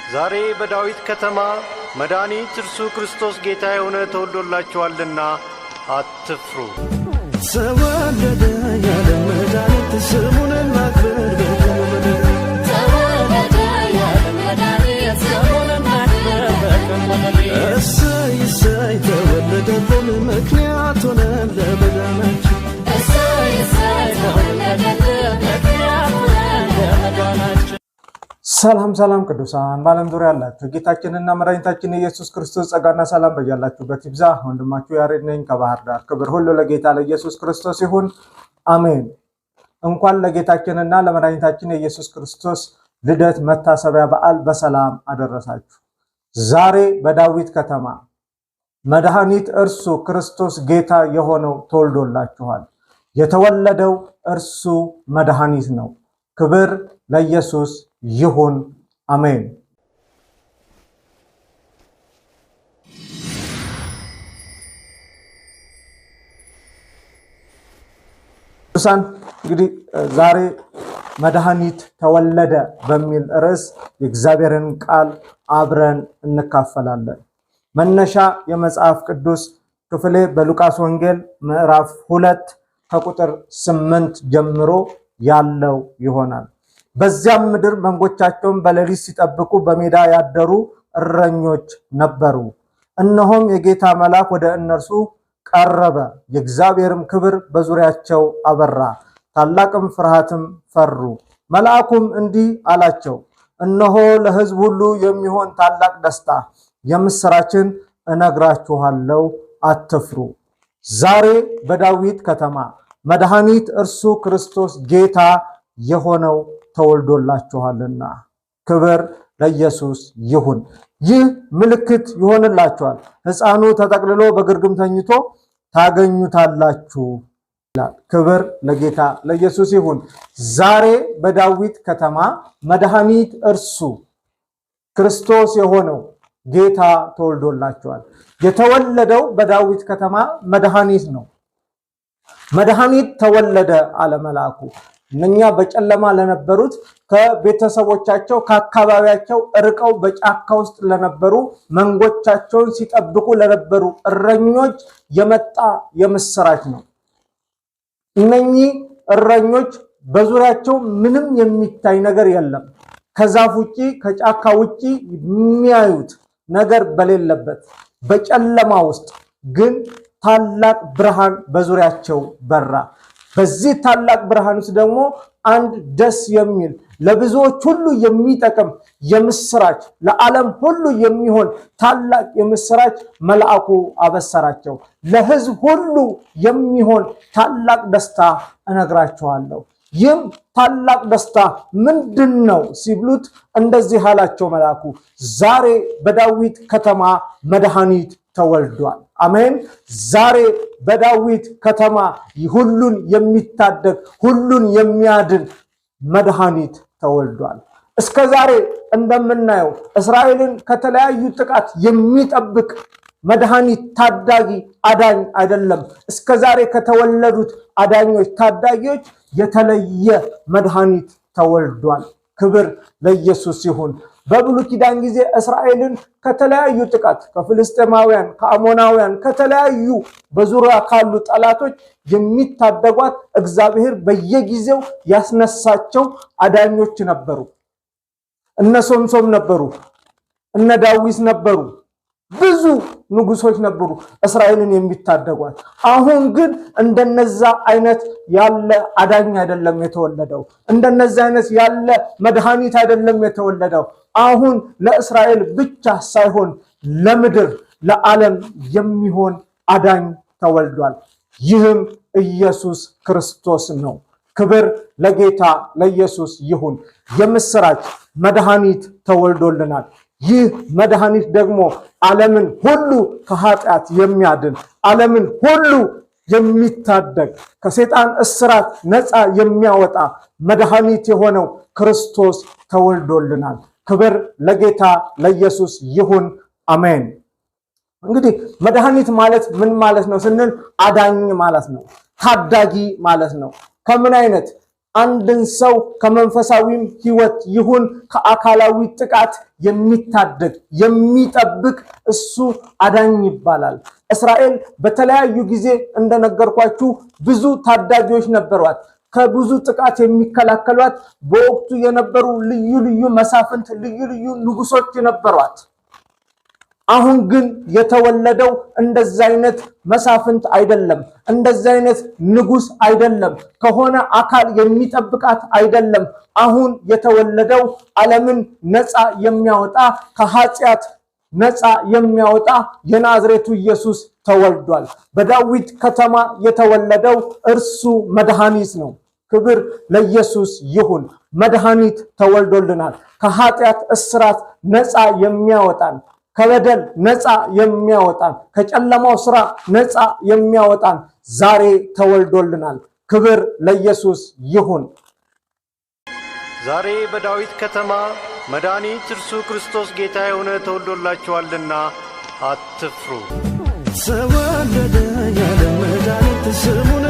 ዛሬ በዳዊት ከተማ መድኃኒት እርሱ ክርስቶስ ጌታ የሆነ ተወልዶላችኋልና አትፍሩ። ተወለደ ያለ መድኃኒት ስሙን እናክብር በቀን ተወለደ ያለ መድኃኒት ስሙን እናክብር በቀን እሰይ እሰይ ተወለደልን ምክንያት ሆነን ለመዳናችን እሰይ እሰይ ተወለደልን ምክንያት ሆነን ለመዳናችን። ሰላም ሰላም ቅዱሳን በዓለም ዙሪያ ያላችሁ ጌታችንና መድኃኒታችን ኢየሱስ ክርስቶስ ጸጋና ሰላም በያላችሁበት ይብዛ። ወንድማችሁ ያሬድ ነኝ ከባህር ዳር። ክብር ሁሉ ለጌታ ለኢየሱስ ክርስቶስ ይሁን፣ አሜን። እንኳን ለጌታችንና ለመድኃኒታችን ኢየሱስ ክርስቶስ ልደት መታሰቢያ በዓል በሰላም አደረሳችሁ። ዛሬ በዳዊት ከተማ መድኃኒት እርሱ ክርስቶስ ጌታ የሆነው ተወልዶላችኋል። የተወለደው እርሱ መድኃኒት ነው። ክብር ለኢየሱስ ይሁን፣ አሜን። ቅዱሳን እንግዲህ ዛሬ መድኃኒት ተወለደ በሚል ርዕስ የእግዚአብሔርን ቃል አብረን እንካፈላለን። መነሻ የመጽሐፍ ቅዱስ ክፍሌ በሉቃስ ወንጌል ምዕራፍ 2 ከቁጥር 8 ጀምሮ ያለው ይሆናል። በዚያም ምድር መንጎቻቸውን በሌሊት ሲጠብቁ በሜዳ ያደሩ እረኞች ነበሩ። እነሆም የጌታ መልአክ ወደ እነርሱ ቀረበ፣ የእግዚአብሔርም ክብር በዙሪያቸው አበራ፣ ታላቅም ፍርሃትም ፈሩ። መልአኩም እንዲህ አላቸው፣ እነሆ ለሕዝብ ሁሉ የሚሆን ታላቅ ደስታ የምስራችን እነግራችኋለሁ፣ አትፍሩ። ዛሬ በዳዊት ከተማ መድኃኒት እርሱ ክርስቶስ ጌታ የሆነው ተወልዶላችኋልና ክብር ለኢየሱስ ይሁን። ይህ ምልክት ይሆንላችኋል፣ ሕፃኑ ተጠቅልሎ በግርግም ተኝቶ ታገኙታላችሁ ይላል። ክብር ለጌታ ለኢየሱስ ይሁን። ዛሬ በዳዊት ከተማ መድኃኒት እርሱ ክርስቶስ የሆነው ጌታ ተወልዶላችኋል። የተወለደው በዳዊት ከተማ መድኃኒት ነው። መድኃኒት ተወለደ አለ መልአኩ። እነኛ በጨለማ ለነበሩት ከቤተሰቦቻቸው ከአካባቢያቸው ርቀው በጫካ ውስጥ ለነበሩ መንጎቻቸውን ሲጠብቁ ለነበሩ እረኞች የመጣ የምስራች ነው። እነኚህ እረኞች በዙሪያቸው ምንም የሚታይ ነገር የለም። ከዛፍ ውጪ ከጫካ ውጪ የሚያዩት ነገር በሌለበት በጨለማ ውስጥ ግን ታላቅ ብርሃን በዙሪያቸው በራ። በዚህ ታላቅ ብርሃን ውስጥ ደግሞ አንድ ደስ የሚል ለብዙዎች ሁሉ የሚጠቅም የምስራች ለዓለም ሁሉ የሚሆን ታላቅ የምስራች መልአኩ አበሰራቸው። ለሕዝብ ሁሉ የሚሆን ታላቅ ደስታ እነግራችኋለሁ። ይህም ታላቅ ደስታ ምንድን ነው ሲብሉት እንደዚህ አላቸው መልአኩ፣ ዛሬ በዳዊት ከተማ መድኃኒት ተወልዷል። አሜን። ዛሬ በዳዊት ከተማ ሁሉን የሚታደግ ሁሉን የሚያድን መድኃኒት ተወልዷል። እስከ ዛሬ እንደምናየው እስራኤልን ከተለያዩ ጥቃት የሚጠብቅ መድኃኒት ታዳጊ አዳኝ አይደለም። እስከ ዛሬ ከተወለዱት አዳኞች ታዳጊዎች የተለየ መድኃኒት ተወልዷል። ክብር ለኢየሱስ ይሁን። በብሉይ ኪዳን ጊዜ እስራኤልን ከተለያዩ ጥቃት ከፍልስጤማውያን፣ ከአሞናውያን፣ ከተለያዩ በዙሪያ ካሉ ጠላቶች የሚታደጓት እግዚአብሔር በየጊዜው ያስነሳቸው አዳኞች ነበሩ። እነ ሶምሶን ነበሩ፣ እነ ዳዊት ነበሩ፣ ብዙ ንጉሶች ነበሩ እስራኤልን የሚታደጓት። አሁን ግን እንደነዛ አይነት ያለ አዳኝ አይደለም የተወለደው። እንደነዛ አይነት ያለ መድኃኒት አይደለም የተወለደው። አሁን ለእስራኤል ብቻ ሳይሆን ለምድር ለዓለም የሚሆን አዳኝ ተወልዷል። ይህም ኢየሱስ ክርስቶስ ነው። ክብር ለጌታ ለኢየሱስ ይሁን። የምስራች መድኃኒት ተወልዶልናል። ይህ መድኃኒት ደግሞ ዓለምን ሁሉ ከኃጢአት የሚያድን ዓለምን ሁሉ የሚታደግ ከሰይጣን እስራት ነፃ የሚያወጣ መድኃኒት የሆነው ክርስቶስ ተወልዶልናል። ክብር ለጌታ ለኢየሱስ ይሁን፣ አሜን። እንግዲህ መድኃኒት ማለት ምን ማለት ነው ስንል አዳኝ ማለት ነው፣ ታዳጊ ማለት ነው። ከምን አይነት አንድን ሰው ከመንፈሳዊም ሕይወት ይሁን ከአካላዊ ጥቃት የሚታደግ የሚጠብቅ እሱ አዳኝ ይባላል። እስራኤል በተለያዩ ጊዜ እንደነገርኳችሁ ብዙ ታዳጊዎች ነበሯት፣ ከብዙ ጥቃት የሚከላከሏት በወቅቱ የነበሩ ልዩ ልዩ መሳፍንት ልዩ ልዩ ንጉሶች ነበሯት። አሁን ግን የተወለደው እንደዛ አይነት መሳፍንት አይደለም፣ እንደዛ አይነት ንጉስ አይደለም፣ ከሆነ አካል የሚጠብቃት አይደለም። አሁን የተወለደው ዓለምን ነፃ የሚያወጣ ከኃጢአት ነፃ የሚያወጣ የናዝሬቱ ኢየሱስ ተወልዷል። በዳዊት ከተማ የተወለደው እርሱ መድኃኒት ነው። ክብር ለኢየሱስ ይሁን። መድኃኒት ተወልዶልናል። ከኃጢአት እስራት ነፃ የሚያወጣን፣ ከበደል ነፃ የሚያወጣን፣ ከጨለማው ስራ ነፃ የሚያወጣን ዛሬ ተወልዶልናል። ክብር ለኢየሱስ ይሁን። ዛሬ በዳዊት ከተማ መድኃኒት እርሱ ክርስቶስ ጌታ የሆነ ተወልዶላችኋልና አትፍሩ። ተወለደ ያለ መድኃኒት ስሙን